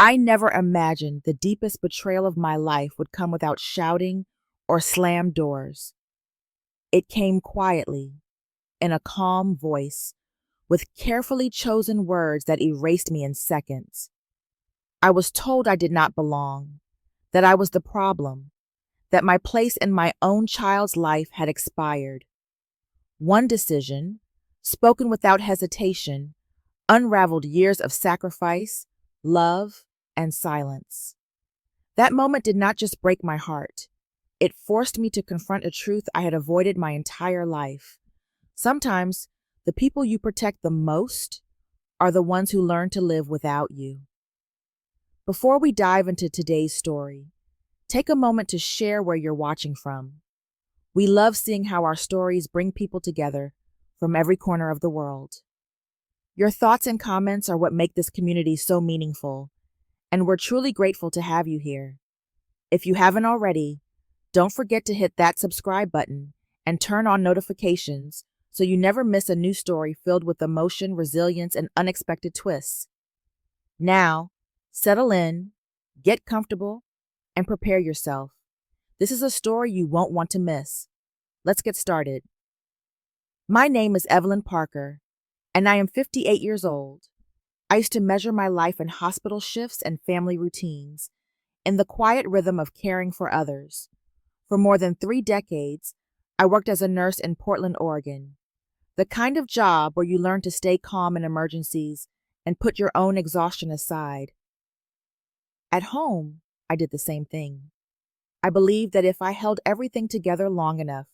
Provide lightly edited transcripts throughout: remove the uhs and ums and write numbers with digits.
I never imagined the deepest betrayal of my life would come without shouting or slammed doors. It came quietly, in a calm voice, with carefully chosen words that erased me in seconds. I was told I did not belong, that I was the problem, that my place in my own child's life had expired. One decision, spoken without hesitation, unraveled years of sacrifice, love, and silence. That moment did not just break my heart. It forced me to confront a truth I had avoided my entire life. Sometimes, the people you protect the most are the ones who learn to live without you. Before we dive into today's story, take a moment to share where you're watching from. We love seeing how our stories bring people together from every corner of the world. Your thoughts and comments are what make this community so meaningful, and we're truly grateful to have you here. If you haven't already, don't forget to hit that subscribe button and turn on notifications so you never miss a new story filled with emotion, resilience, and unexpected twists. Now, settle in, get comfortable, and prepare yourself. This is a story you won't want to miss. Let's get started. My name is Evelyn Parker, and I am 58 years old. I used to measure my life in hospital shifts and family routines, in the quiet rhythm of caring for others. For more than 3 decades, I worked as a nurse in Portland, Oregon, the kind of job where you learn to stay calm in emergencies and put your own exhaustion aside. At home, I did the same thing. I believed that if I held everything together long enough,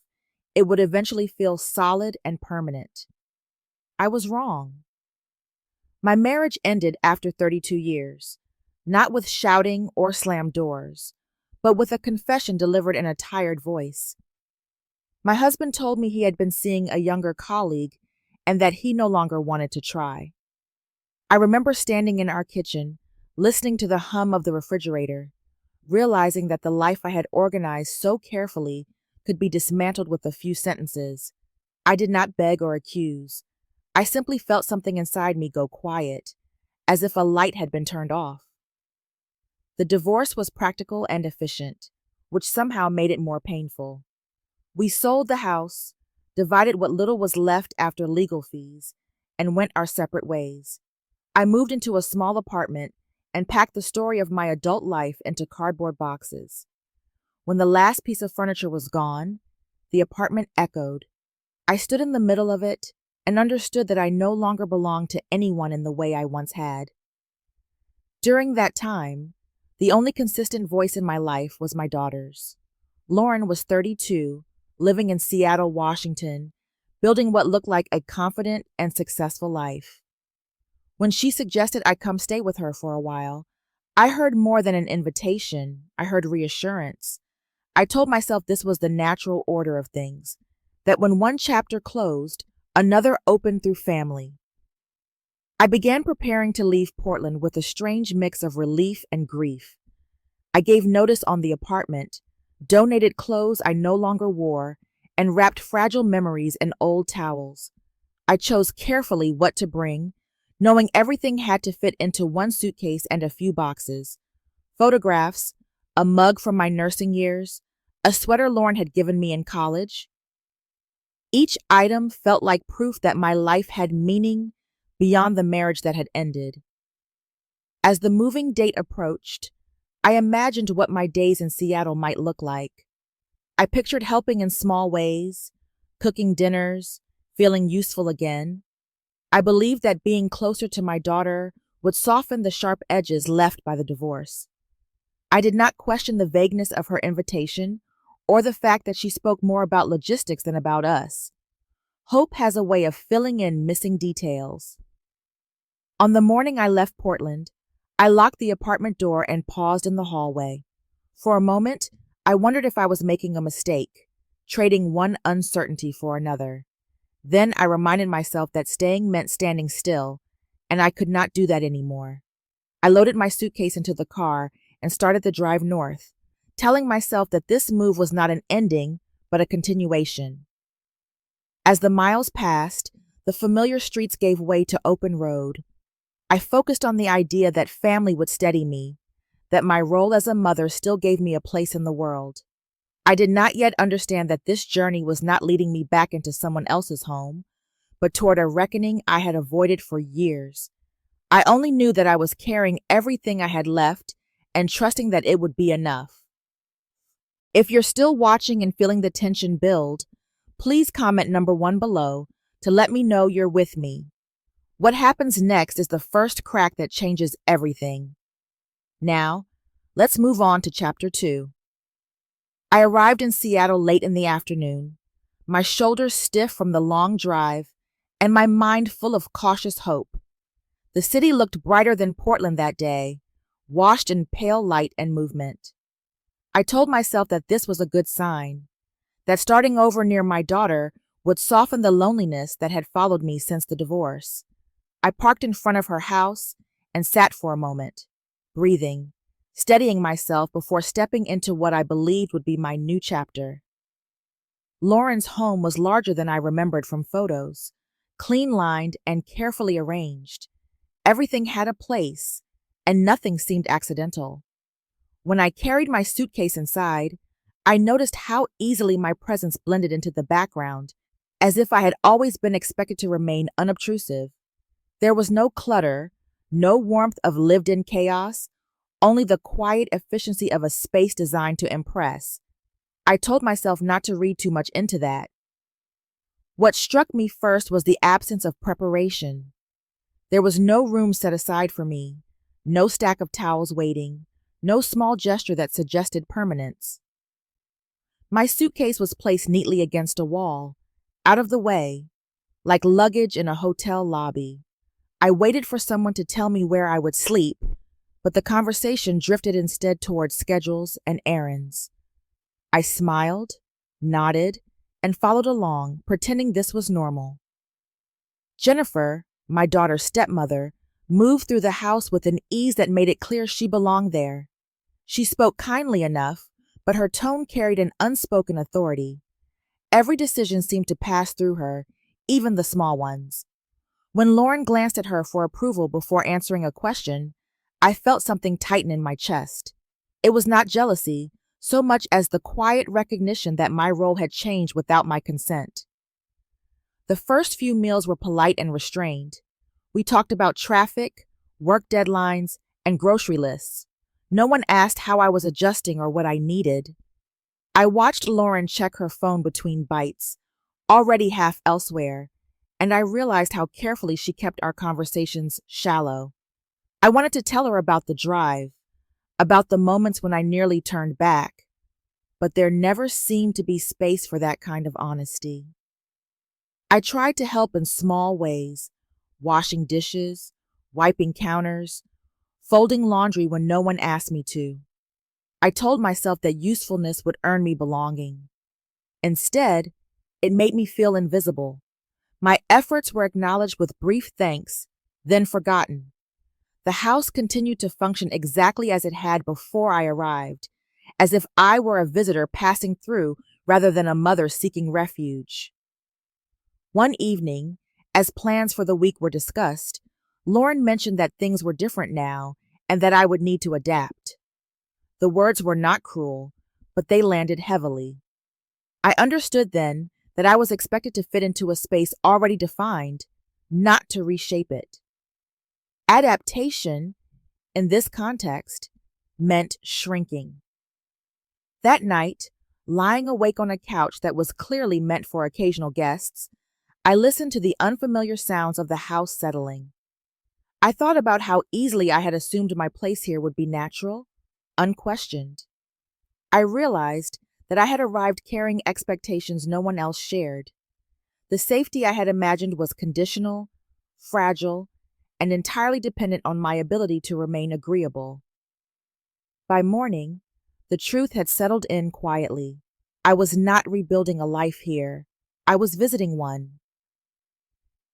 it would eventually feel solid and permanent. I was wrong. My marriage ended after 32 years, not with shouting or slammed doors, but with a confession delivered in a tired voice. My husband told me he had been seeing a younger colleague and that he no longer wanted to try. I remember standing in our kitchen, listening to the hum of the refrigerator, realizing that the life I had organized so carefully could be dismantled with a few sentences. I did not beg or accuse. I simply felt something inside me go quiet, as if a light had been turned off. The divorce was practical and efficient, which somehow made it more painful. We sold the house, divided what little was left after legal fees, and went our separate ways. I moved into a small apartment and packed the story of my adult life into cardboard boxes. When the last piece of furniture was gone, the apartment echoed. I stood in the middle of it and understood that I no longer belonged to anyone in the way I once had. During that time, the only consistent voice in my life was my daughter's. Lauren was 32, living in Seattle, Washington, building what looked like a confident and successful life. When she suggested I come stay with her for a while, I heard more than an invitation. I heard reassurance. I told myself this was the natural order of things, that when one chapter closed, another opened through family. I began preparing to leave Portland with a strange mix of relief and grief. I gave notice on the apartment, donated clothes I no longer wore, and wrapped fragile memories in old towels. I chose carefully what to bring, knowing everything had to fit into one suitcase and a few boxes. Photographs, a mug from my nursing years, a sweater Lauren had given me in college. Each item felt like proof that my life had meaning beyond the marriage that had ended. As the moving date approached, I imagined what my days in Seattle might look like. I pictured helping in small ways, cooking dinners, feeling useful again. I believed that being closer to my daughter would soften the sharp edges left by the divorce. I did not question the vagueness of her invitation or the fact that she spoke more about logistics than about us. Hope has a way of filling in missing details. On the morning I left Portland, I locked the apartment door and paused in the hallway. For a moment, I wondered if I was making a mistake, trading one uncertainty for another. Then I reminded myself that staying meant standing still, and I could not do that anymore. I loaded my suitcase into the car and started the drive north, telling myself that this move was not an ending, but a continuation. As the miles passed, the familiar streets gave way to open road. I focused on the idea that family would steady me, that my role as a mother still gave me a place in the world. I did not yet understand that this journey was not leading me back into someone else's home, but toward a reckoning I had avoided for years. I only knew that I was carrying everything I had left and trusting that it would be enough. If you're still watching and feeling the tension build, please comment number 1 below to let me know you're with me. What happens next is the first crack that changes everything. Now, let's move on to chapter 2. I arrived in Seattle late in the afternoon, my shoulders stiff from the long drive and my mind full of cautious hope. The city looked brighter than Portland that day, washed in pale light and movement. I told myself that this was a good sign, that starting over near my daughter would soften the loneliness that had followed me since the divorce. I parked in front of her house and sat for a moment, breathing, steadying myself before stepping into what I believed would be my new chapter. Lauren's home was larger than I remembered from photos, clean-lined and carefully arranged. Everything had a place, and nothing seemed accidental. When I carried my suitcase inside, I noticed how easily my presence blended into the background, as if I had always been expected to remain unobtrusive. There was no clutter, no warmth of lived-in chaos, only the quiet efficiency of a space designed to impress. I told myself not to read too much into that. What struck me first was the absence of preparation. There was no room set aside for me, no stack of towels waiting, no small gesture that suggested permanence. My suitcase was placed neatly against a wall, out of the way, like luggage in a hotel lobby. I waited for someone to tell me where I would sleep, but the conversation drifted instead toward schedules and errands. I smiled, nodded, and followed along, pretending this was normal. Jennifer, my daughter's stepmother, moved through the house with an ease that made it clear she belonged there. She spoke kindly enough, but her tone carried an unspoken authority. Every decision seemed to pass through her, even the small ones. When Lauren glanced at her for approval before answering a question, I felt something tighten in my chest. It was not jealousy, so much as the quiet recognition that my role had changed without my consent. The first few meals were polite and restrained. We talked about traffic, work deadlines, and grocery lists. No one asked how I was adjusting or what I needed. I watched Lauren check her phone between bites, already half elsewhere, and I realized how carefully she kept our conversations shallow. I wanted to tell her about the drive, about the moments when I nearly turned back, but there never seemed to be space for that kind of honesty. I tried to help in small ways, washing dishes, wiping counters, folding laundry when no one asked me to. I told myself that usefulness would earn me belonging. Instead, it made me feel invisible. My efforts were acknowledged with brief thanks, then forgotten. The house continued to function exactly as it had before I arrived, as if I were a visitor passing through rather than a mother seeking refuge. One evening, as plans for the week were discussed, Lauren mentioned that things were different now and that I would need to adapt. The words were not cruel, but they landed heavily. I understood then that I was expected to fit into a space already defined, not to reshape it. Adaptation, in this context, meant shrinking. That night, lying awake on a couch that was clearly meant for occasional guests, I listened to the unfamiliar sounds of the house settling. I thought about how easily I had assumed my place here would be natural, unquestioned. I realized that I had arrived carrying expectations no one else shared. The safety I had imagined was conditional, fragile, and entirely dependent on my ability to remain agreeable. By morning, the truth had settled in quietly. I was not rebuilding a life here. I was visiting one.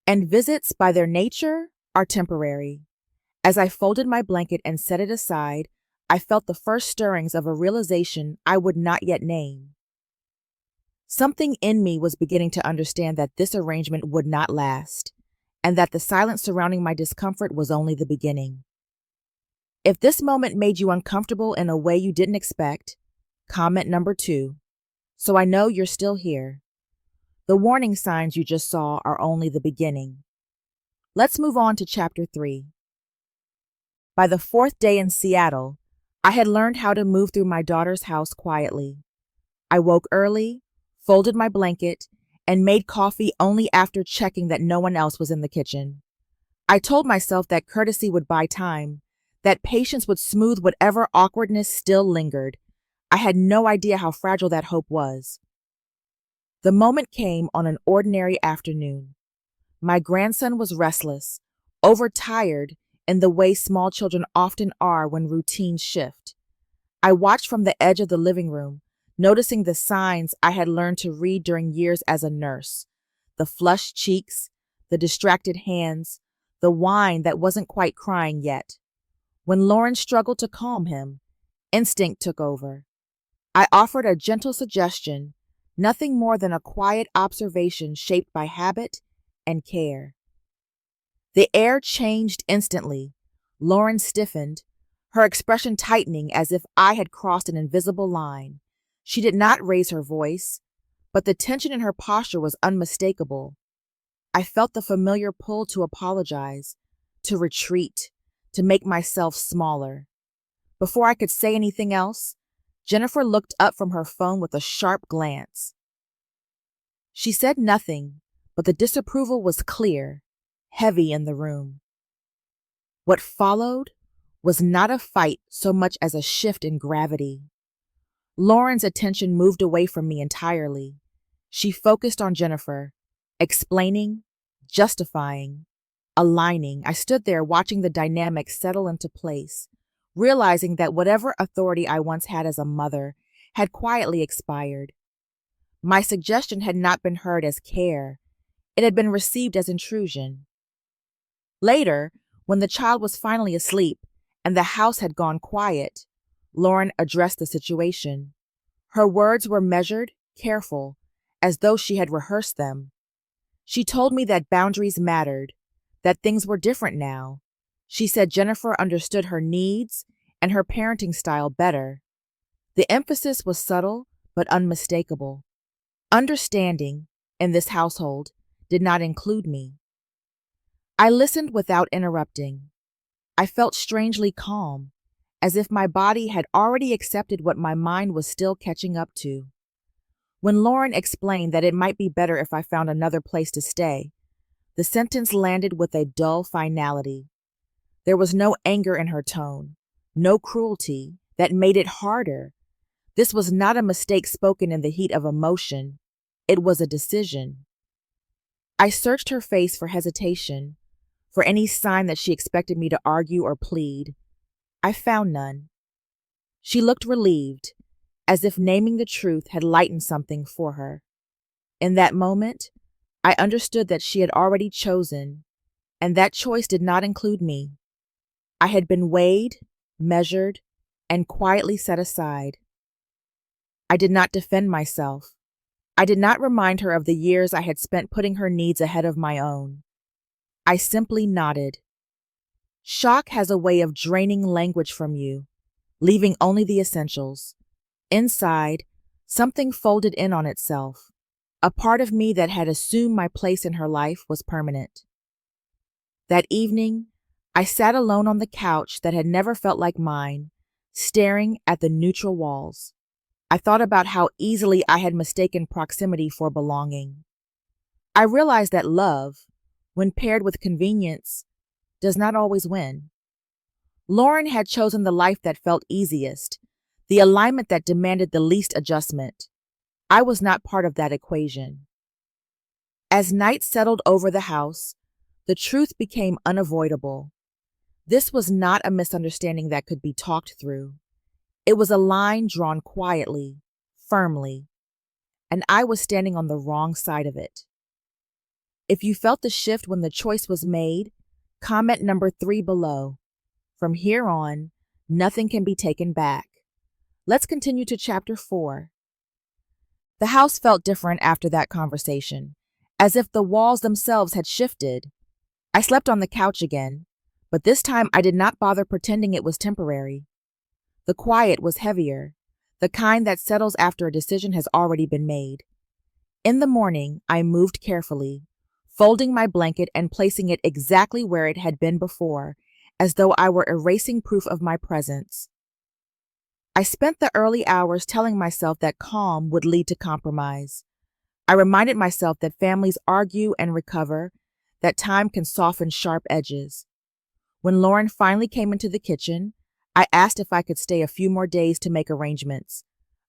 And visits, by their nature, are temporary. As I folded my blanket and set it aside, I felt the first stirrings of a realization I would not yet name. Something in me was beginning to understand that this arrangement would not last, and that the silence surrounding my discomfort was only the beginning. If this moment made you uncomfortable in a way you didn't expect, comment number 2. So I know you're still here. The warning signs you just saw are only the beginning. Let's move on to chapter 3. By the 4th day in Seattle, I had learned how to move through my daughter's house quietly. I woke early, folded my blanket, and made coffee only after checking that no one else was in the kitchen. I told myself that courtesy would buy time, that patience would smooth whatever awkwardness still lingered. I had no idea how fragile that hope was. The moment came on an ordinary afternoon. My grandson was restless, overtired in the way small children often are when routines shift. I watched from the edge of the living room, noticing the signs I had learned to read during years as a nurse: the flushed cheeks, the distracted hands, the whine that wasn't quite crying yet. When Lauren struggled to calm him, instinct took over. I offered a gentle suggestion, nothing more than a quiet observation shaped by habit and care. The air changed instantly. Lauren stiffened, her expression tightening as if I had crossed an invisible line. She did not raise her voice, but the tension in her posture was unmistakable. I felt the familiar pull to apologize, to retreat, to make myself smaller. Before I could say anything else, Jennifer looked up from her phone with a sharp glance. She said nothing, but the disapproval was clear, heavy in the room. What followed was not a fight so much as a shift in gravity. Lauren's attention moved away from me entirely. She focused on Jennifer, explaining, justifying, aligning. I stood there watching the dynamic settle into place, realizing that whatever authority I once had as a mother had quietly expired. My suggestion had not been heard as care. It had been received as intrusion. Later, when the child was finally asleep and the house had gone quiet, Lauren addressed the situation. Her words were measured, careful, as though she had rehearsed them. She told me that boundaries mattered, that things were different now. She said Jennifer understood her needs and her parenting style better. The emphasis was subtle but unmistakable. Understanding, in this household, did not include me. I listened without interrupting. I felt strangely calm, as if my body had already accepted what my mind was still catching up to. When Lauren explained that it might be better if I found another place to stay, the sentence landed with a dull finality. There was no anger in her tone, no cruelty that made it harder. This was not a mistake spoken in the heat of emotion. It was a decision. I searched her face for hesitation, for any sign that she expected me to argue or plead. I found none. She looked relieved, as if naming the truth had lightened something for her. In that moment, I understood that she had already chosen, and that choice did not include me. I had been weighed, measured, and quietly set aside. I did not defend myself. I did not remind her of the years I had spent putting her needs ahead of my own. I simply nodded. Shock has a way of draining language from you, leaving only the essentials. Inside, something folded in on itself. A part of me that had assumed my place in her life was permanent. That evening, I sat alone on the couch that had never felt like mine, staring at the neutral walls. I thought about how easily I had mistaken proximity for belonging. I realized that love, when paired with convenience, does not always win. Lauren had chosen the life that felt easiest, the alignment that demanded the least adjustment. I was not part of that equation. As night settled over the house, the truth became unavoidable. This was not a misunderstanding that could be talked through. It was a line drawn quietly, firmly, and I was standing on the wrong side of it. If you felt the shift when the choice was made, comment number 3 below. From here on, nothing can be taken back. Let's continue to chapter 4. The house felt different after that conversation, as if the walls themselves had shifted. I slept on the couch again, but this time I did not bother pretending it was temporary. The quiet was heavier, the kind that settles after a decision has already been made. In the morning, I moved carefully, folding my blanket and placing it exactly where it had been before, as though I were erasing proof of my presence. I spent the early hours telling myself that calm would lead to compromise. I reminded myself that families argue and recover, that time can soften sharp edges. When Lauren finally came into the kitchen, I asked if I could stay a few more days to make arrangements.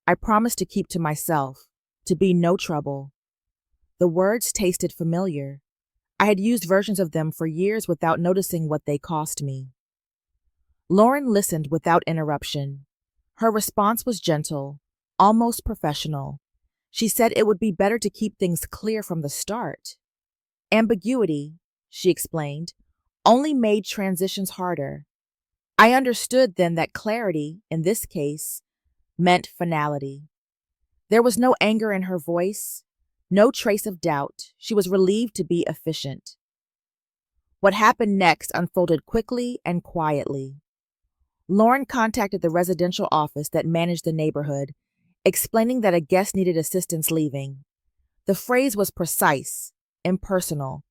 I promised to keep to myself, to be no trouble. The words tasted familiar. I had used versions of them for years without noticing what they cost me. Lauren listened without interruption. Her response was gentle, almost professional. She said it would be better to keep things clear from the start. Ambiguity, she explained, only made transitions harder. I understood then that clarity, in this case, meant finality. There was no anger in her voice, no trace of doubt. She was relieved to be efficient. What happened next unfolded quickly and quietly. Lauren contacted the residential office that managed the neighborhood, explaining that a guest needed assistance leaving. The phrase was precise, impersonal.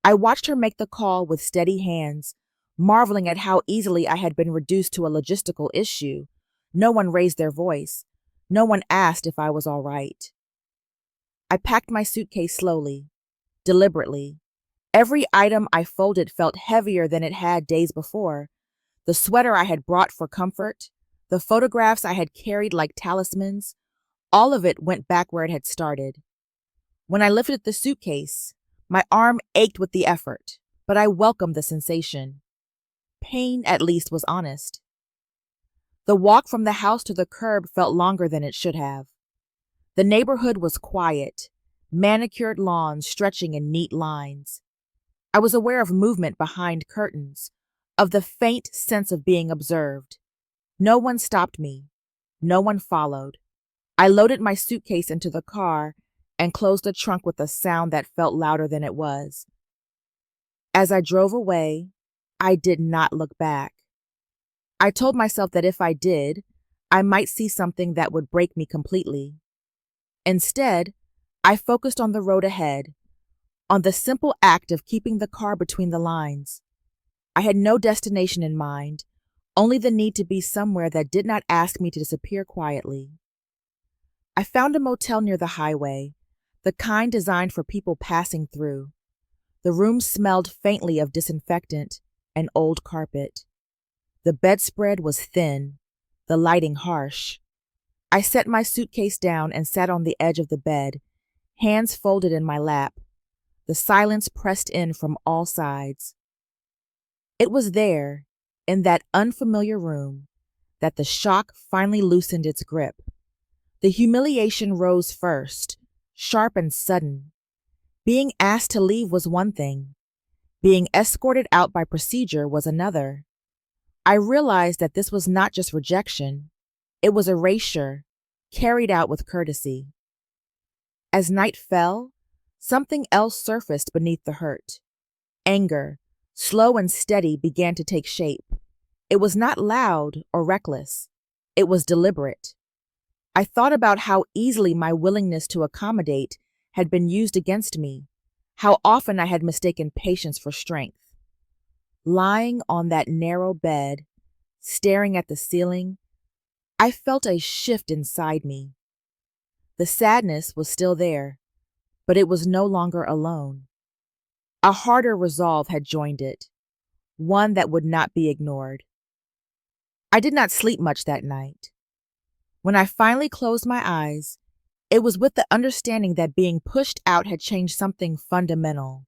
I watched her make the call with steady hands, marveling at how easily I had been reduced to a logistical issue. No one raised their voice. No one asked if I was all right. I packed my suitcase slowly, deliberately. Every item I folded felt heavier than it had days before. The sweater I had brought for comfort, the photographs I had carried like talismans, all of it went back where it had started. When I lifted the suitcase, my arm ached with the effort, but I welcomed the sensation. Pain, at least, was honest. The walk from the house to the curb felt longer than it should have. The neighborhood was quiet, manicured lawns stretching in neat lines. I was aware of movement behind curtains, of the faint sense of being observed. No one stopped me. No one followed. I loaded my suitcase into the car and closed the trunk with a sound that felt louder than it was. As I drove away, I did not look back. I told myself that if I did, I might see something that would break me completely. Instead, I focused on the road ahead, on the simple act of keeping the car between the lines. I had no destination in mind, only the need to be somewhere that did not ask me to disappear quietly. I found a motel near the highway, the kind designed for people passing through. The room smelled faintly of disinfectant and old carpet. The bedspread was thin, the lighting harsh. I set my suitcase down and sat on the edge of the bed, hands folded in my lap. The silence pressed in from all sides. It was there, in that unfamiliar room, that the shock finally loosened its grip. The humiliation rose first, sharp and sudden. Being asked to leave was one thing. Being escorted out by procedure was another. I realized that this was not just rejection. It was erasure, carried out with courtesy. As night fell, something else surfaced beneath the hurt. Anger, slow and steady, began to take shape. It was not loud or reckless. It was deliberate. I thought about how easily my willingness to accommodate had been used against me, how often I had mistaken patience for strength. Lying on that narrow bed, staring at the ceiling, I felt a shift inside me. The sadness was still there, but it was no longer alone. A harder resolve had joined it, one that would not be ignored. I did not sleep much that night. When I finally closed my eyes, it was with the understanding that being pushed out had changed something fundamental.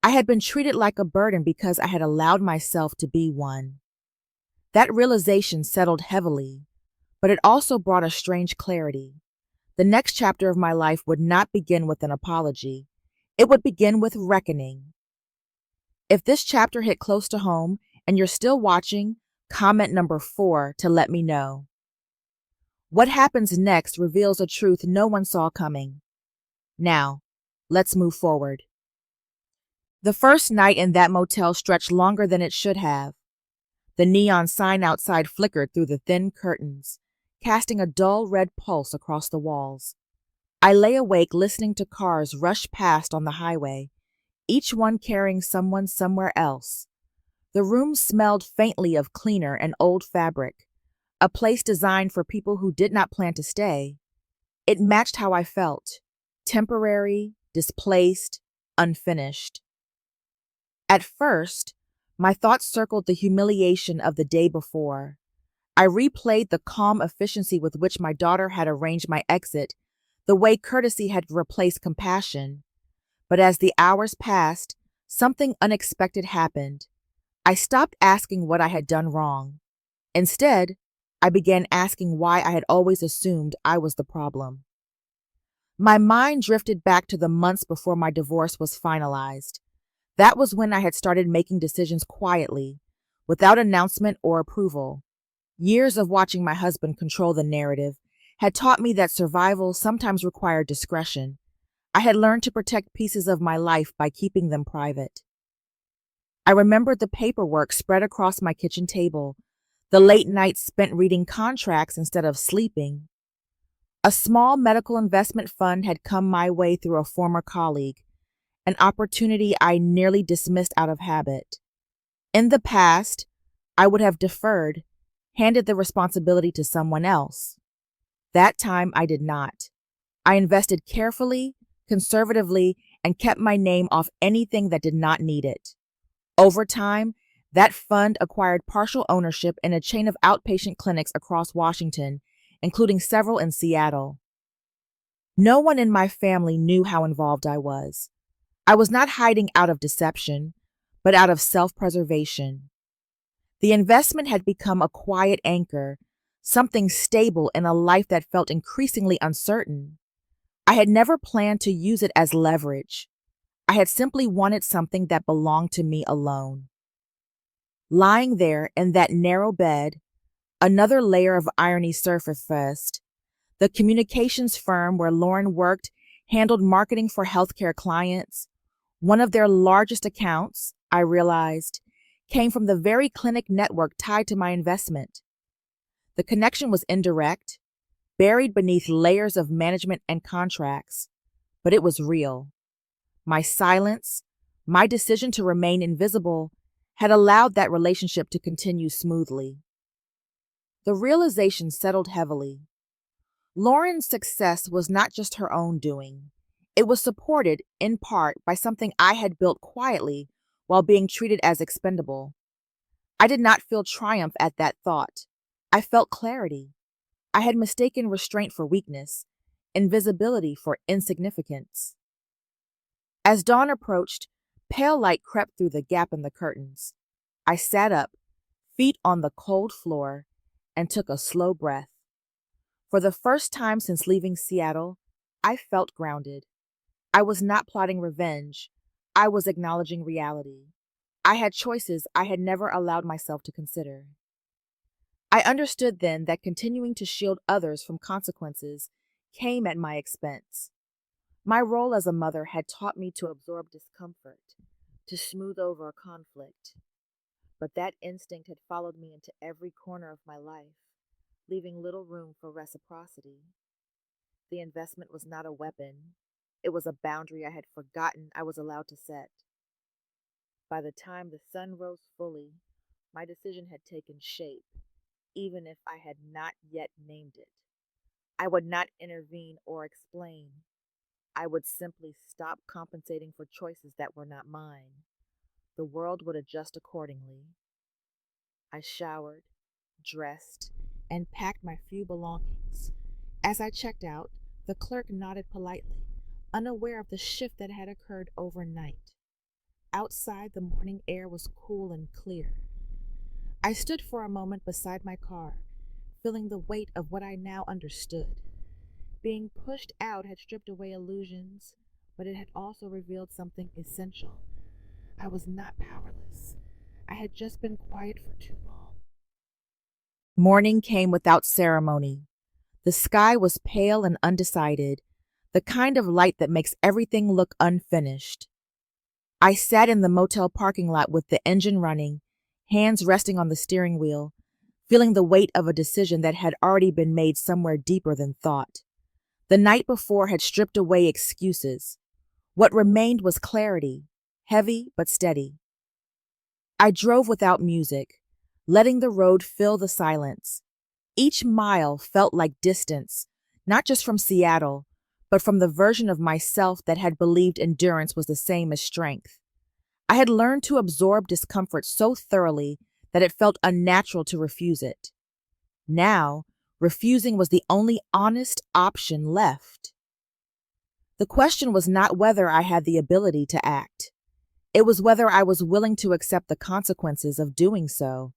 I had been treated like a burden because I had allowed myself to be one. That realization settled heavily, but it also brought a strange clarity. The next chapter of my life would not begin with an apology. It would begin with reckoning. If this chapter hit close to home and you're still watching, comment number 4 to let me know. What happens next reveals a truth no one saw coming. Now, let's move forward. The first night in that motel stretched longer than it should have. The neon sign outside flickered through the thin curtains, casting a dull red pulse across the walls. I lay awake listening to cars rush past on the highway, each one carrying someone somewhere else. The room smelled faintly of cleaner and old fabric, a place designed for people who did not plan to stay. It matched how I felt: temporary, displaced, unfinished. At first, my thoughts circled the humiliation of the day before. I replayed the calm efficiency with which my daughter had arranged my exit, the way courtesy had replaced compassion. But as the hours passed, something unexpected happened. I stopped asking what I had done wrong. Instead, I began asking why I had always assumed I was the problem. My mind drifted back to the months before my divorce was finalized. That was when I had started making decisions quietly, without announcement or approval. Years of watching my husband control the narrative had taught me that survival sometimes required discretion. I had learned to protect pieces of my life by keeping them private. I remembered the paperwork spread across my kitchen table, the late nights spent reading contracts instead of sleeping. A small medical investment fund had come my way through a former colleague, an opportunity I nearly dismissed out of habit. In the past, I would have deferred, handed the responsibility to someone else. That time I did not. I invested carefully, conservatively, and kept my name off anything that did not need it. Over time, that fund acquired partial ownership in a chain of outpatient clinics across Washington, including several in Seattle. No one in my family knew how involved I was. I was not hiding out of deception, but out of self-preservation. The investment had become a quiet anchor, something stable in a life that felt increasingly uncertain. I had never planned to use it as leverage. I had simply wanted something that belonged to me alone. Lying there in that narrow bed, another layer of irony surfaced. The communications firm where Lauren worked handled marketing for healthcare clients. One of their largest accounts, I realized, came from the very clinic network tied to my investment. The connection was indirect, buried beneath layers of management and contracts, but it was real. My silence, my decision to remain invisible, had allowed that relationship to continue smoothly. The realization settled heavily. Lauren's success was not just her own doing. It was supported, in part, by something I had built quietly while being treated as expendable. I did not feel triumph at that thought. I felt clarity. I had mistaken restraint for weakness, invisibility for insignificance. As dawn approached, pale light crept through the gap in the curtains. I sat up, feet on the cold floor, and took a slow breath. For the first time since leaving Seattle, I felt grounded. I was not plotting revenge. I was acknowledging reality. I had choices I had never allowed myself to consider. I understood then that continuing to shield others from consequences came at my expense. My role as a mother had taught me to absorb discomfort, to smooth over conflict. But that instinct had followed me into every corner of my life, leaving little room for reciprocity. The investment was not a weapon. It was a boundary I had forgotten I was allowed to set. By the time the sun rose fully, my decision had taken shape, even if I had not yet named it. I would not intervene or explain. I would simply stop compensating for choices that were not mine. The world would adjust accordingly. I showered, dressed, and packed my few belongings. As I checked out, the clerk nodded politely, unaware of the shift that had occurred overnight. Outside, the morning air was cool and clear. I stood for a moment beside my car, feeling the weight of what I now understood. Being pushed out had stripped away illusions, but it had also revealed something essential. I was not powerless. I had just been quiet for too long. Morning came without ceremony. The sky was pale and undecided, the kind of light that makes everything look unfinished. I sat in the motel parking lot with the engine running, hands resting on the steering wheel, feeling the weight of a decision that had already been made somewhere deeper than thought. The night before had stripped away excuses. What remained was clarity, heavy but steady. I drove without music, letting the road fill the silence. Each mile felt like distance, not just from Seattle, but from the version of myself that had believed endurance was the same as strength. I had learned to absorb discomfort so thoroughly that it felt unnatural to refuse it. Now, refusing was the only honest option left. The question was not whether I had the ability to act. It was whether I was willing to accept the consequences of doing so.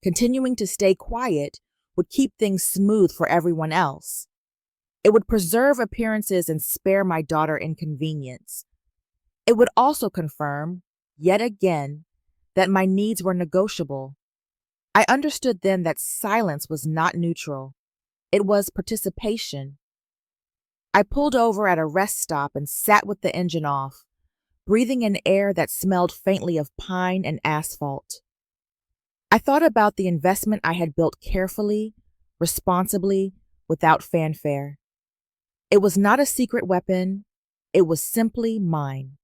Continuing to stay quiet would keep things smooth for everyone else. It would preserve appearances and spare my daughter inconvenience. It would also confirm, yet again, that my needs were negotiable. I understood then that silence was not neutral. It was participation. I pulled over at a rest stop and sat with the engine off, breathing in air that smelled faintly of pine and asphalt. I thought about the investment I had built carefully, responsibly, without fanfare. It was not a secret weapon, it was simply mine.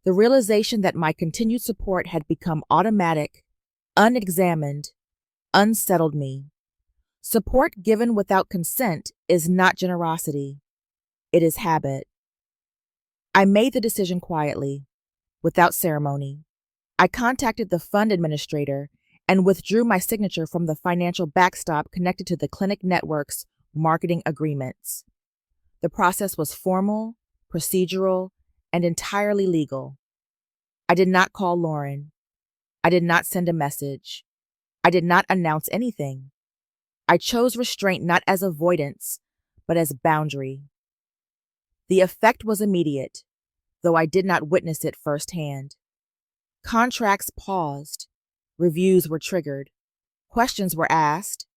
The realization that my continued support had become automatic, unexamined, unsettled me. Support given without consent is not generosity, it is habit. I made the decision quietly, without ceremony. I contacted the fund administrator and withdrew my signature from the financial backstop connected to the clinic network's marketing agreements. The process was formal, procedural, and entirely legal. I did not call Lauren. I did not send a message. I did not announce anything. I chose restraint not as avoidance, but as boundary. The effect was immediate, though I did not witness it firsthand. Contracts paused. Reviews were triggered. Questions were asked.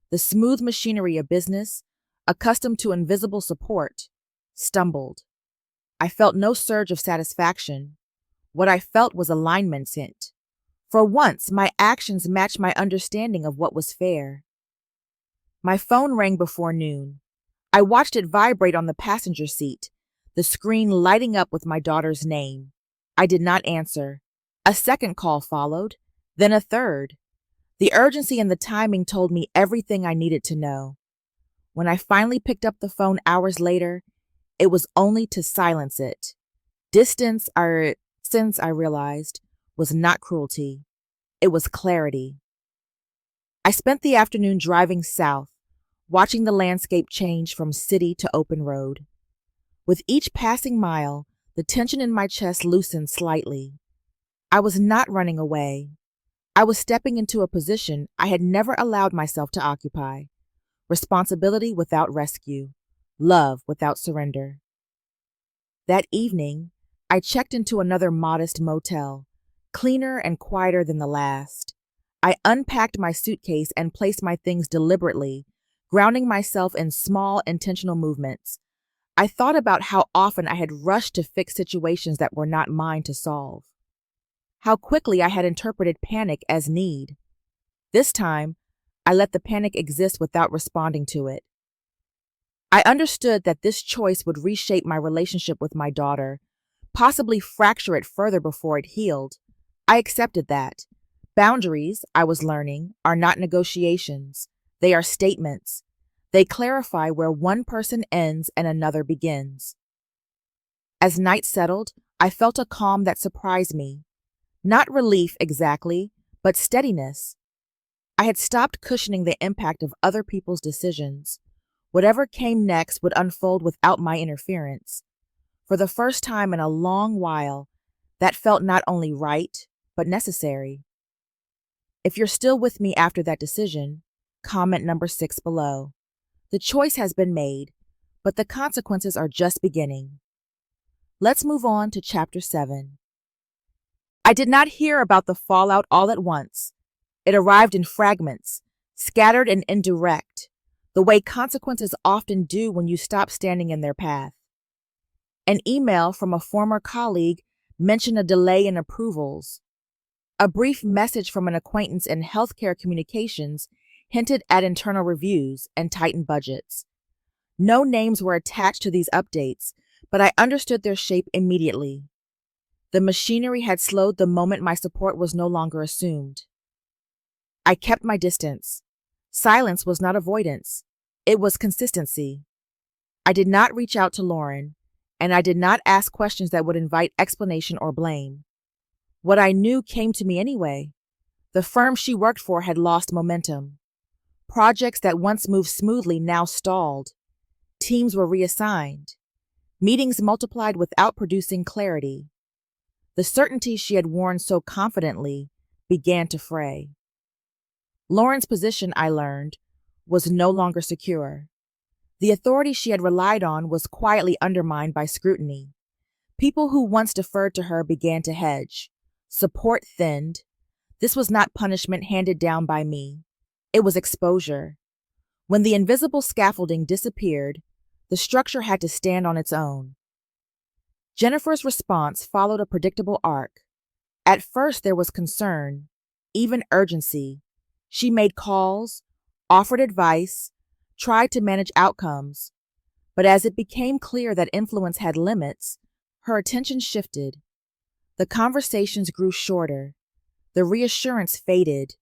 The smooth machinery of business, accustomed to invisible support, stumbled. I felt no surge of satisfaction. What I felt was alignment. For once, my actions matched my understanding of what was fair. My phone rang before noon. I watched it vibrate on the passenger seat, the screen lighting up with my daughter's name. I did not answer. A second call followed, then a third. The urgency and the timing told me everything I needed to know. When I finally picked up the phone hours later, it was only to silence it. Distance, since I realized, was not cruelty. It was clarity. I spent the afternoon driving south, watching the landscape change from city to open road. With each passing mile, the tension in my chest loosened slightly. I was not running away. I was stepping into a position I had never allowed myself to occupy. Responsibility without rescue. Love without surrender. That evening, I checked into another modest motel, cleaner and quieter than the last. I unpacked my suitcase and placed my things deliberately, grounding myself in small, intentional movements. I thought about how often I had rushed to fix situations that were not mine to solve. How quickly I had interpreted panic as need. This time, I let the panic exist without responding to it. I understood that this choice would reshape my relationship with my daughter, possibly fracture it further before it healed. I accepted that. Boundaries, I was learning, are not negotiations. They are statements. They clarify where one person ends and another begins. As night settled, I felt a calm that surprised me. Not relief exactly, but steadiness. I had stopped cushioning the impact of other people's decisions. Whatever came next would unfold without my interference. For the first time in a long while, that felt not only right, but necessary. If you're still with me after that decision, comment number 6 below. The choice has been made, but the consequences are just beginning. Let's move on to Chapter 7. I did not hear about the fallout all at once. It arrived in fragments, scattered and indirect, the way consequences often do when you stop standing in their path. An email from a former colleague mentioned a delay in approvals. A brief message from an acquaintance in healthcare communications hinted at internal reviews and tightened budgets. No names were attached to these updates, but I understood their shape immediately. The machinery had slowed the moment my support was no longer assumed. I kept my distance. Silence was not avoidance. It was consistency. I did not reach out to Lauren, and I did not ask questions that would invite explanation or blame. What I knew came to me anyway. The firm she worked for had lost momentum. Projects that once moved smoothly now stalled. Teams were reassigned. Meetings multiplied without producing clarity. The certainty she had worn so confidently began to fray. Lauren's position, I learned, was no longer secure. The authority she had relied on was quietly undermined by scrutiny. People who once deferred to her began to hedge. Support thinned. This was not punishment handed down by me. It was exposure. When the invisible scaffolding disappeared, the structure had to stand on its own. Jennifer's response followed a predictable arc. At first there was concern, even urgency. She made calls, offered advice, tried to manage outcomes. But as it became clear that influence had limits, her attention shifted. The conversations grew shorter. The reassurance faded.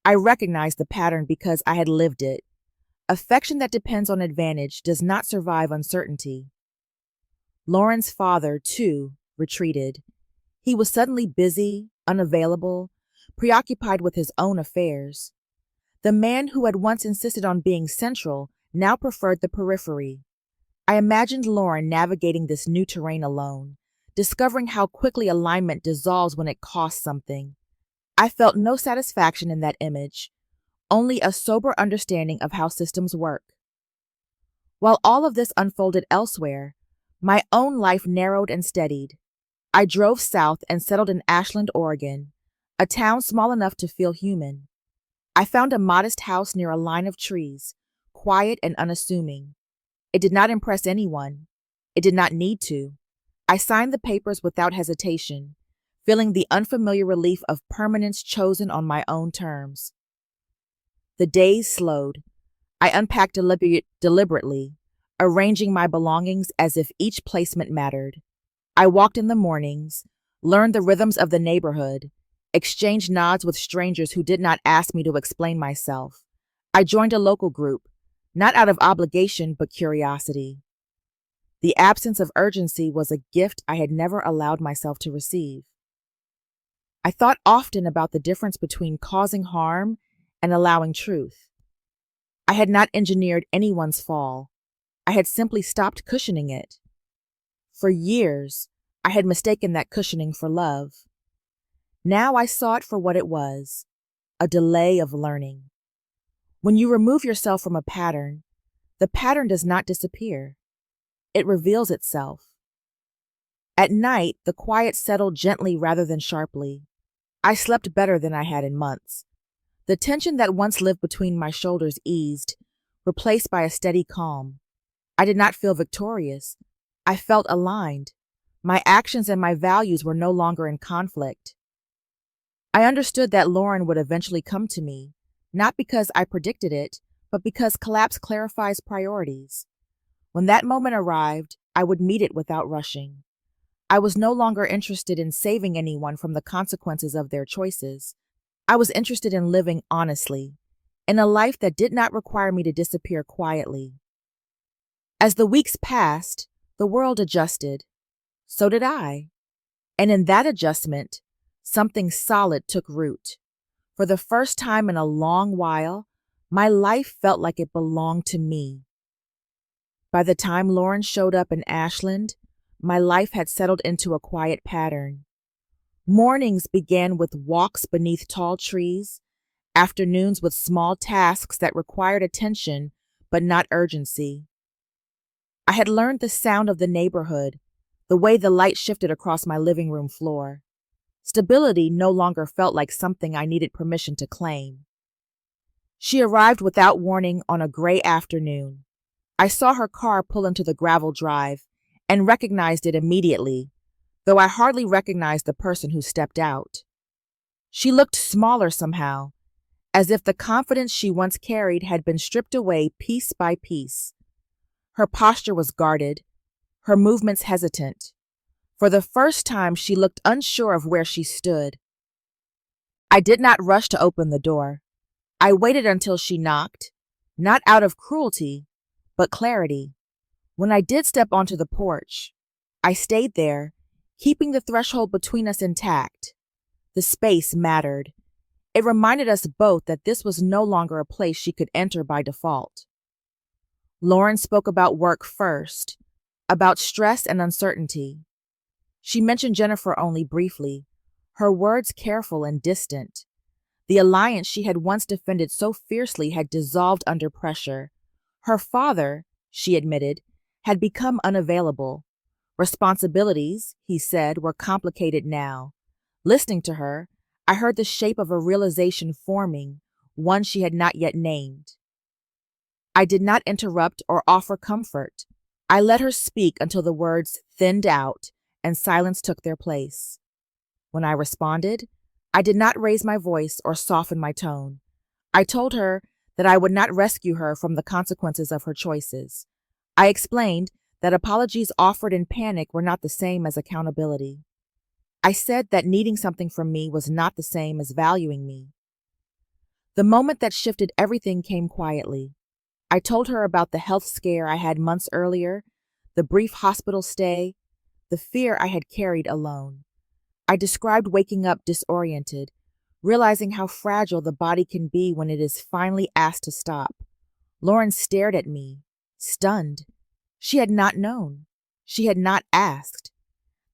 I recognized the pattern because I had lived it. Affection that depends on advantage does not survive uncertainty. Lauren's father, too, retreated. He was suddenly busy, unavailable, preoccupied with his own affairs. The man who had once insisted on being central now preferred the periphery. I imagined Lauren navigating this new terrain alone, discovering how quickly alignment dissolves when it costs something. I felt no satisfaction in that image, only a sober understanding of how systems work. While all of this unfolded elsewhere, my own life narrowed and steadied. I drove south and settled in Ashland, Oregon, a town small enough to feel human. I found a modest house near a line of trees, quiet and unassuming. It did not impress anyone. It did not need to. I signed the papers without hesitation, feeling the unfamiliar relief of permanence chosen on my own terms. The days slowed. I unpacked deliberately, arranging my belongings as if each placement mattered. I walked in the mornings, learned the rhythms of the neighborhood, exchanged nods with strangers who did not ask me to explain myself. I joined a local group, not out of obligation but curiosity. The absence of urgency was a gift I had never allowed myself to receive. I thought often about the difference between causing harm and allowing truth. I had not engineered anyone's fall. I had simply stopped cushioning it. For years, I had mistaken that cushioning for love. Now I saw it for what it was, a delay of learning. When you remove yourself from a pattern, the pattern does not disappear. It reveals itself. At night, the quiet settled gently rather than sharply. I slept better than I had in months. The tension that once lived between my shoulders eased, replaced by a steady calm. I did not feel victorious. I felt aligned. My actions and my values were no longer in conflict. I understood that Lauren would eventually come to me, not because I predicted it, but because collapse clarifies priorities. When that moment arrived, I would meet it without rushing. I was no longer interested in saving anyone from the consequences of their choices. I was interested in living honestly, in a life that did not require me to disappear quietly. As the weeks passed, the world adjusted. So did I. And in that adjustment, something solid took root. For the first time in a long while, my life felt like it belonged to me. By the time Lauren showed up in Ashland, my life had settled into a quiet pattern. Mornings began with walks beneath tall trees, afternoons with small tasks that required attention but not urgency. I had learned the sound of the neighborhood, the way the light shifted across my living room floor. Stability no longer felt like something I needed permission to claim. She arrived without warning on a gray afternoon. I saw her car pull into the gravel drive and recognized it immediately. though I hardly recognized the person who stepped out. She looked smaller somehow, as if the confidence she once carried had been stripped away piece by piece. Her posture was guarded, her movements hesitant. For the first time, she looked unsure of where she stood. I did not rush to open the door. I waited until she knocked, not out of cruelty, but clarity. When I did step onto the porch, I stayed there, keeping the threshold between us intact. The space mattered. It reminded us both that this was no longer a place she could enter by default. Lauren spoke about work first, about stress and uncertainty. She mentioned Jennifer only briefly, her words careful and distant. The alliance she had once defended so fiercely had dissolved under pressure. Her father, she admitted, had become unavailable. Responsibilities, he said, were complicated now. Listening to her, I heard the shape of a realization forming, one she had not yet named. I did not interrupt or offer comfort. I let her speak until the words thinned out and silence took their place. When I responded, I did not raise my voice or soften my tone. I told her that I would not rescue her from the consequences of her choices. I explained that apologies offered in panic were not the same as accountability. I said that needing something from me was not the same as valuing me. The moment that shifted everything came quietly. I told her about the health scare I had months earlier, the brief hospital stay, the fear I had carried alone. I described waking up disoriented, realizing how fragile the body can be when it is finally asked to stop. Lauren stared at me, stunned. She had not known. She had not asked.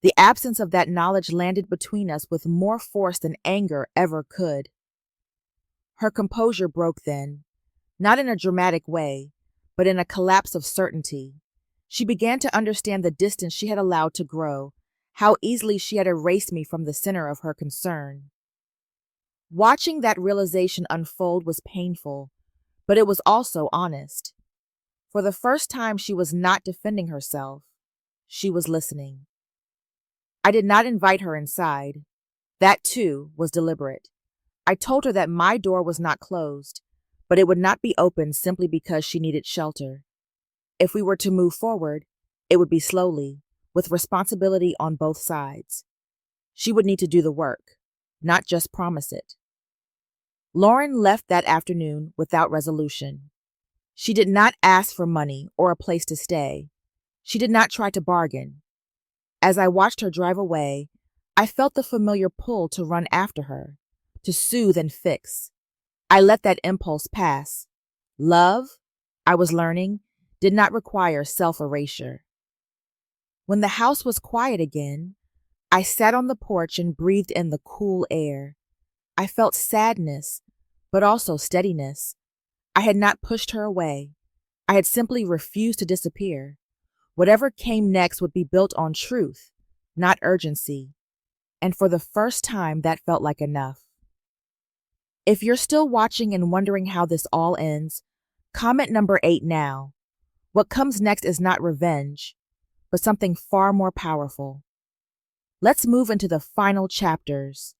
The absence of that knowledge landed between us with more force than anger ever could. Her composure broke then, not in a dramatic way, but in a collapse of certainty. She began to understand the distance she had allowed to grow, how easily she had erased me from the center of her concern. Watching that realization unfold was painful, but it was also honest. For the first time, she was not defending herself. She was listening. I did not invite her inside. That, too, was deliberate. I told her that my door was not closed, but it would not be opened simply because she needed shelter. If we were to move forward, it would be slowly, with responsibility on both sides. She would need to do the work, not just promise it. Lauren left that afternoon without resolution. She did not ask for money or a place to stay. She did not try to bargain. As I watched her drive away, I felt the familiar pull to run after her, to soothe and fix. I let that impulse pass. Love, I was learning, did not require self-erasure. When the house was quiet again, I sat on the porch and breathed in the cool air. I felt sadness, but also steadiness. I had not pushed her away. I had simply refused to disappear. Whatever came next would be built on truth, not urgency. And for the first time, that felt like enough. If you're still watching and wondering how this all ends, comment number 8 now. What comes next is not revenge, but something far more powerful. Let's move into the final chapters.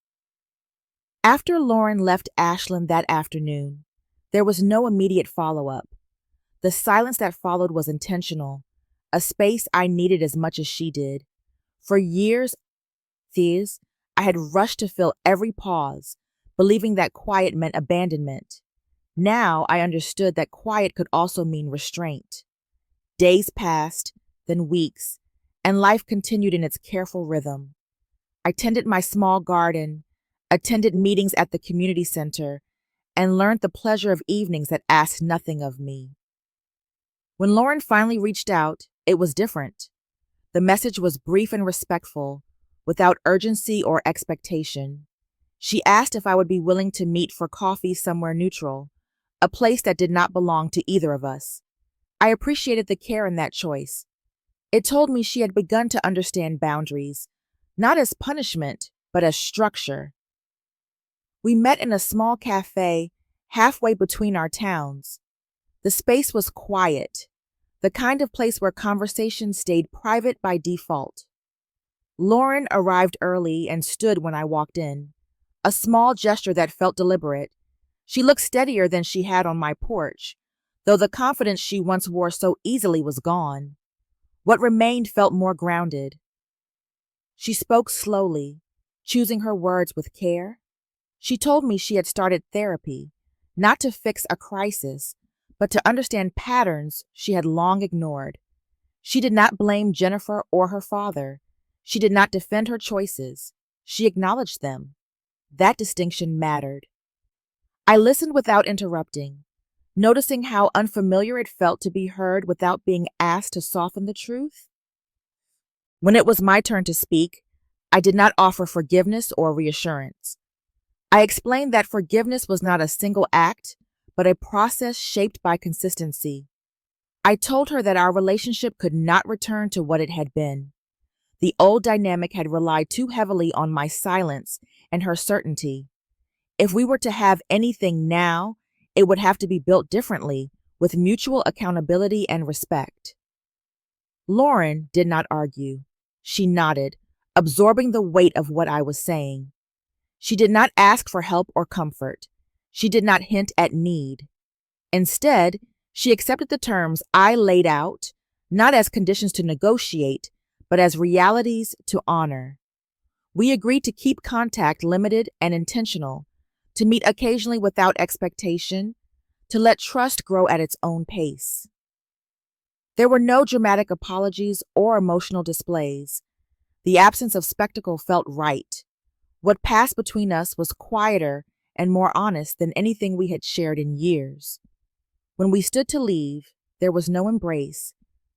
After Lauren left Ashland that afternoon, there was no immediate follow-up. The silence that followed was intentional, a space I needed as much as she did. For years, I had rushed to fill every pause, believing that quiet meant abandonment. Now I understood that quiet could also mean restraint. Days passed, then weeks, and life continued in its careful rhythm. I tended my small garden, attended meetings at the community center, and learned the pleasure of evenings that asked nothing of me. When Lauren finally reached out, it was different. The message was brief and respectful, without urgency or expectation. She asked if I would be willing to meet for coffee somewhere neutral, a place that did not belong to either of us. I appreciated the care in that choice. It told me she had begun to understand boundaries, not as punishment, but as structure. We met in a small cafe halfway between our towns. The space was quiet, the kind of place where conversation stayed private by default. Lauren arrived early and stood when I walked in, a small gesture that felt deliberate. She looked steadier than she had on my porch, though the confidence she once wore so easily was gone. What remained felt more grounded. She spoke slowly, choosing her words with care. She told me she had started therapy, not to fix a crisis, but to understand patterns she had long ignored. She did not blame Jennifer or her father. She did not defend her choices. She acknowledged them. That distinction mattered. I listened without interrupting, noticing how unfamiliar it felt to be heard without being asked to soften the truth. When it was my turn to speak, I did not offer forgiveness or reassurance. I explained that forgiveness was not a single act, but a process shaped by consistency. I told her that our relationship could not return to what it had been. The old dynamic had relied too heavily on my silence and her certainty. If we were to have anything now, it would have to be built differently, with mutual accountability and respect. Lauren did not argue. She nodded, absorbing the weight of what I was saying. She did not ask for help or comfort. She did not hint at need. Instead, she accepted the terms I laid out, not as conditions to negotiate, but as realities to honor. We agreed to keep contact limited and intentional, to meet occasionally without expectation, to let trust grow at its own pace. There were no dramatic apologies or emotional displays. The absence of spectacle felt right. What passed between us was quieter and more honest than anything we had shared in years. When we stood to leave, there was no embrace,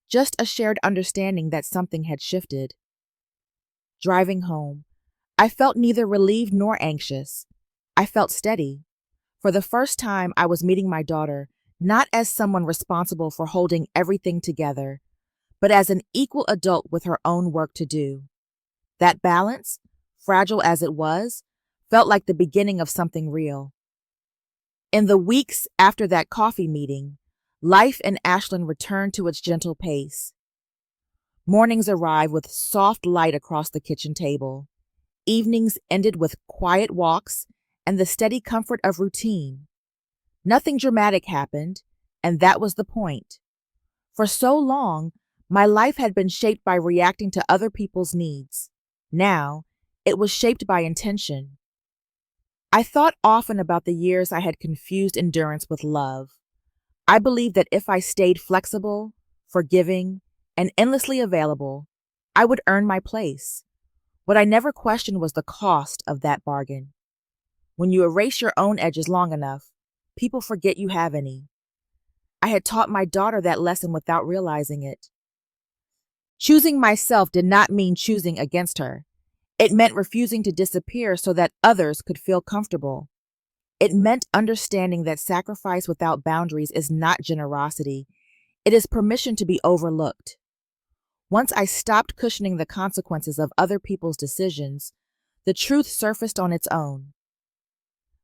just a shared understanding that something had shifted. Driving home, I felt neither relieved nor anxious. I felt steady. For the first time, I was meeting my daughter not as someone responsible for holding everything together, but as an equal adult with her own work to do. That balance, fragile as it was, felt like the beginning of something real. In the weeks after that coffee meeting, life in Ashland returned to its gentle pace. Mornings arrived with soft light across the kitchen table. Evenings ended with quiet walks and the steady comfort of routine. Nothing dramatic happened, and that was the point. For so long, my life had been shaped by reacting to other people's needs. Now, it was shaped by intention. I thought often about the years I had confused endurance with love. I believed that if I stayed flexible, forgiving, and endlessly available, I would earn my place. What I never questioned was the cost of that bargain. When you erase your own edges long enough, people forget you have any. I had taught my daughter that lesson without realizing it. Choosing myself did not mean choosing against her. It meant refusing to disappear so that others could feel comfortable. It meant understanding that sacrifice without boundaries is not generosity. It is permission to be overlooked. Once I stopped cushioning the consequences of other people's decisions, the truth surfaced on its own.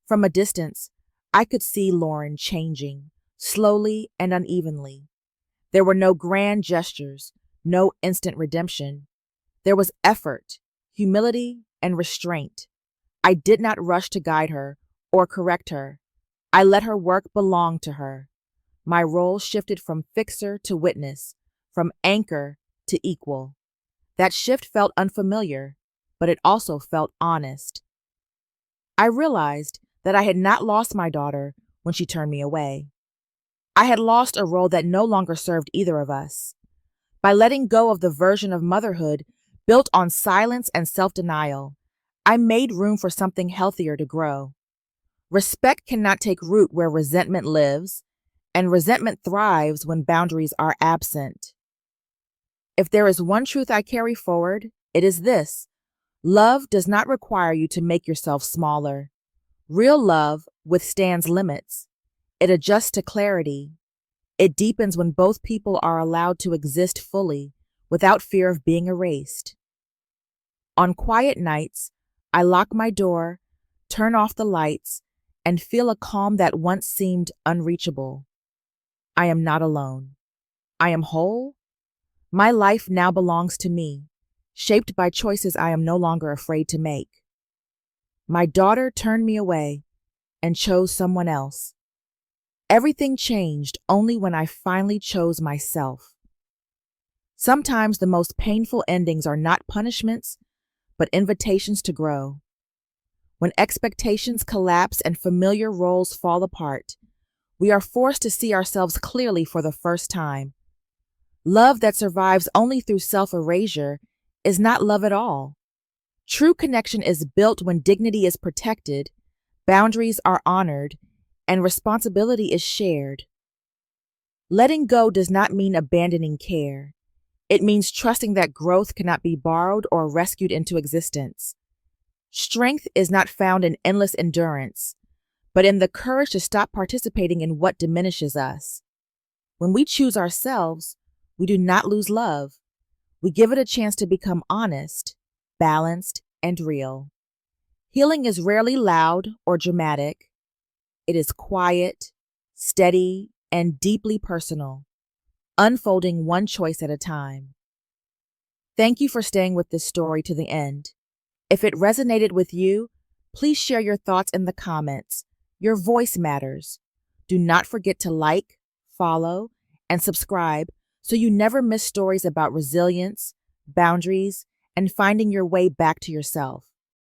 From a distance, I could see Lauren changing, slowly and unevenly. There were no grand gestures, no instant redemption. There was effort, humility, and restraint. I did not rush to guide her or correct her. I let her work belong to her. My role shifted from fixer to witness, from anchor to equal. That shift felt unfamiliar, but it also felt honest. I realized that I had not lost my daughter when she turned me away. I had lost a role that no longer served either of us. By letting go of the version of motherhood built on silence and self-denial, I made room for something healthier to grow. Respect cannot take root where resentment lives, and resentment thrives when boundaries are absent. If there is one truth I carry forward, it is this: love does not require you to make yourself smaller. Real love withstands limits. It adjusts to clarity. It deepens when both people are allowed to exist fully, without fear of being erased. On quiet nights, I lock my door, turn off the lights, and feel a calm that once seemed unreachable. I am not alone. I am whole. My life now belongs to me, shaped by choices I am no longer afraid to make. My daughter turned me away and chose someone else. Everything changed only when I finally chose myself. Sometimes the most painful endings are not punishments, but invitations to grow. When expectations collapse and familiar roles fall apart, we are forced to see ourselves clearly for the first time. Love that survives only through self-erasure is not love at all. True connection is built when dignity is protected, boundaries are honored, and responsibility is shared. Letting go does not mean abandoning care. It means trusting that growth cannot be borrowed or rescued into existence. Strength is not found in endless endurance, but in the courage to stop participating in what diminishes us. When we choose ourselves, we do not lose love. We give it a chance to become honest, balanced, and real. Healing is rarely loud or dramatic. It is quiet, steady, and deeply personal, unfolding one choice at a time. Thank you for staying with this story to the end. If it resonated with you, please share your thoughts in the comments. Your voice matters. Do not forget to like, follow, and subscribe so you never miss stories about resilience, boundaries, and finding your way back to yourself.